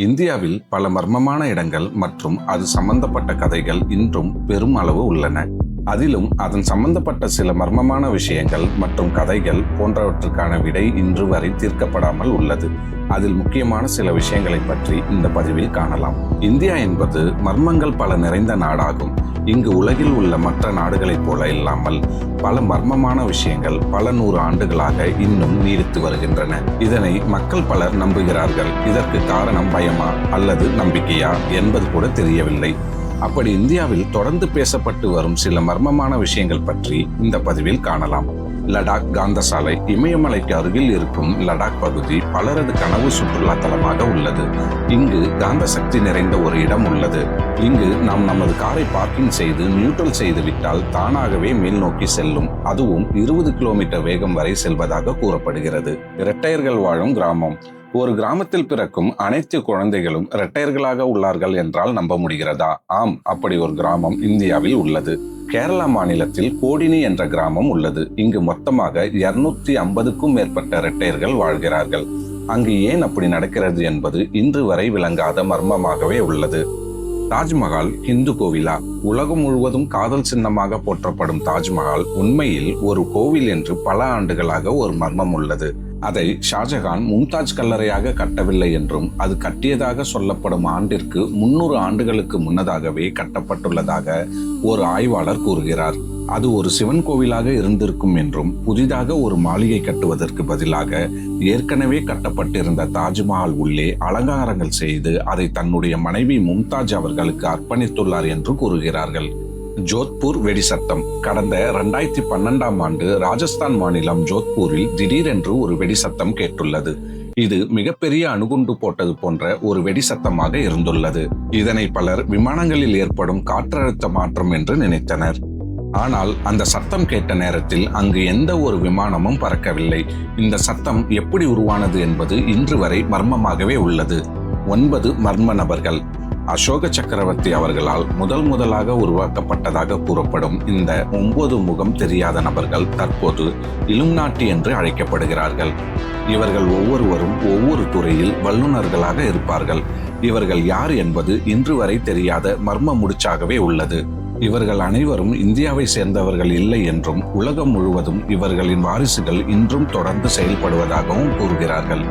இந்தியாவில் பல மர்மமான இடங்கள் மற்றும் அது சம்பந்தப்பட்ட கதைகள் இன்றும் பெரும் அளவு உள்ளன. அதிலும் அதன் சம்பந்தப்பட்ட சில மர்மமான விஷயங்கள் மற்றும் கதைகள் போன்றவற்றுக்கான விடை இன்று வரை தீர்க்கப்படாமல் உள்ளது. அதில் முக்கியமான சில விஷயங்களை பற்றி இந்த பதிவில் காணலாம். இந்தியா என்பது மர்மங்கள் பல நிறைந்த நாடாகும். இங்கு உலகில் உள்ள மற்ற நாடுகளைப் போல இல்லாமல் பல மர்மமான விஷயங்கள் பல நூறு ஆண்டுகளாக இன்னும் நீடித்து வருகின்றன. இதனை மக்கள் பலர் நம்புகிறார்கள். இதற்கு காரணம் பயமா அல்லது நம்பிக்கையா என்பது கூட தெரியவில்லை. அப்படி இந்தியாவில் தொடர்ந்து பேசப்பட்டு வரும் சில மர்மமான விஷயங்கள் பற்றி இந்த பதிவில் காணலாம். லடாக் காந்தசாலை. இமயமலைக்கு அருகில் இருக்கும் லடாக் பகுதி பலரது கனவு சுற்றுலா தலமாக உள்ளது. இங்கு காந்த சக்தி நிறைந்த ஒரு இடம் உள்ளது. இங்கு நாம் நமது காரை பார்க்கிங் செய்து நியூட்ரல் செய்து விட்டால் தானாகவே மேல் நோக்கி செல்லும். அதுவும் 20 கிலோமீட்டர் வேகம் வரை செல்வதாக கூறப்படுகிறது. இரட்டையர்கள் வாழும் கிராமம். ஒரு கிராமத்தில் பிறக்கும் அனைத்து குழந்தைகளும் இரட்டையர்களாக உள்ளார்கள் என்றால் நம்ப முடிகிறதா? ஆம், அப்படி ஒரு கிராமம் இந்தியாவில் உள்ளது. கேரளா மாநிலத்தில் கோடினி என்ற கிராமம் உள்ளது. இங்கு மொத்தமாக 250க்கும் மேற்பட்ட இரட்டையர்கள் வாழ்கிறார்கள். அங்கு ஏன் அப்படி நடக்கிறது என்பது இன்று வரை விளங்காத மர்மமாகவே உள்ளது. தாஜ்மஹால் ஹிந்து கோவிலா? உலகம் முழுவதும் காதல் சின்னமாக போற்றப்படும் தாஜ்மஹால் உண்மையில் ஒரு கோவில் என்று பல ஆண்டுகளாக ஒரு மர்மம் உள்ளது. அதை ஷாஜகான் மும்தாஜ் கல்லறையாக கட்டவில்லை என்றும் அது கட்டியதாக சொல்லப்படும் ஆண்டிற்கு 300 ஆண்டுகளுக்கு முன்னதாகவே கட்டப்பட்டுள்ளதாக ஒரு ஆய்வாளர் கூறுகிறார். அது ஒரு சிவன் கோவிலாக இருந்திருக்கும் என்றும் புதிதாக ஒரு மாளிகை கட்டுவதற்கு பதிலாக ஏற்கனவே கட்டப்பட்டிருந்த தாஜ்மஹால் உள்ளே அலங்காரங்கள் செய்து அதை தன்னுடைய மனைவி மும்தாஜ் அவர்களுக்கு அர்ப்பணித்துள்ளார் என்று கூறுகிறார்கள். ஜோத்பூர் வெடிசத்தம். கடந்த 2012ஆம் ஆண்டு ராஜஸ்தான் மாநிலம் ஜோத்பூரில் திடீரென்று ஒரு வெடிசத்தம் கேட்டுள்ளது. இது மிகப்பெரிய அணுகுண்டு போட்டது போன்ற ஒரு வெடிசத்தமாக இருந்துள்ளது. இதனை பலர் விமானங்களில் ஏற்படும் காற்றழுத்த மாற்றம் என்று நினைத்தனர். ஆனால் அந்த சத்தம் கேட்ட நேரத்தில் அங்கு எந்த ஒரு விமானமும் பறக்கவில்லை. இந்த சத்தம் எப்படி உருவானது என்பது இன்று வரை மர்மமாகவே உள்ளது. 9 மர்ம நபர்கள். அசோக சக்கரவர்த்தி அவர்களால் முதலாக உருவாக்கப்பட்டதாக கூறப்படும் இந்த 9 முகம் தெரியாத நபர்கள் தற்போது இலுமினாட்டி என்று அழைக்கப்படுகிறார்கள். இவர்கள் ஒவ்வொருவரும் ஒவ்வொரு துறையில் வல்லுநர்களாக இருப்பார்கள். இவர்கள் யார் என்பது இன்று வரை தெரியாத மர்ம முடிச்சாகவே உள்ளது. இவர்கள் அனைவரும் இந்தியாவை சேர்ந்தவர்கள் இல்லை என்றும் உலகம் முழுவதும் இவர்களின் வாரிசுகள் இன்றும் தொடர்ந்து செயல்படுவதாகவும் கூறுகிறார்கள்.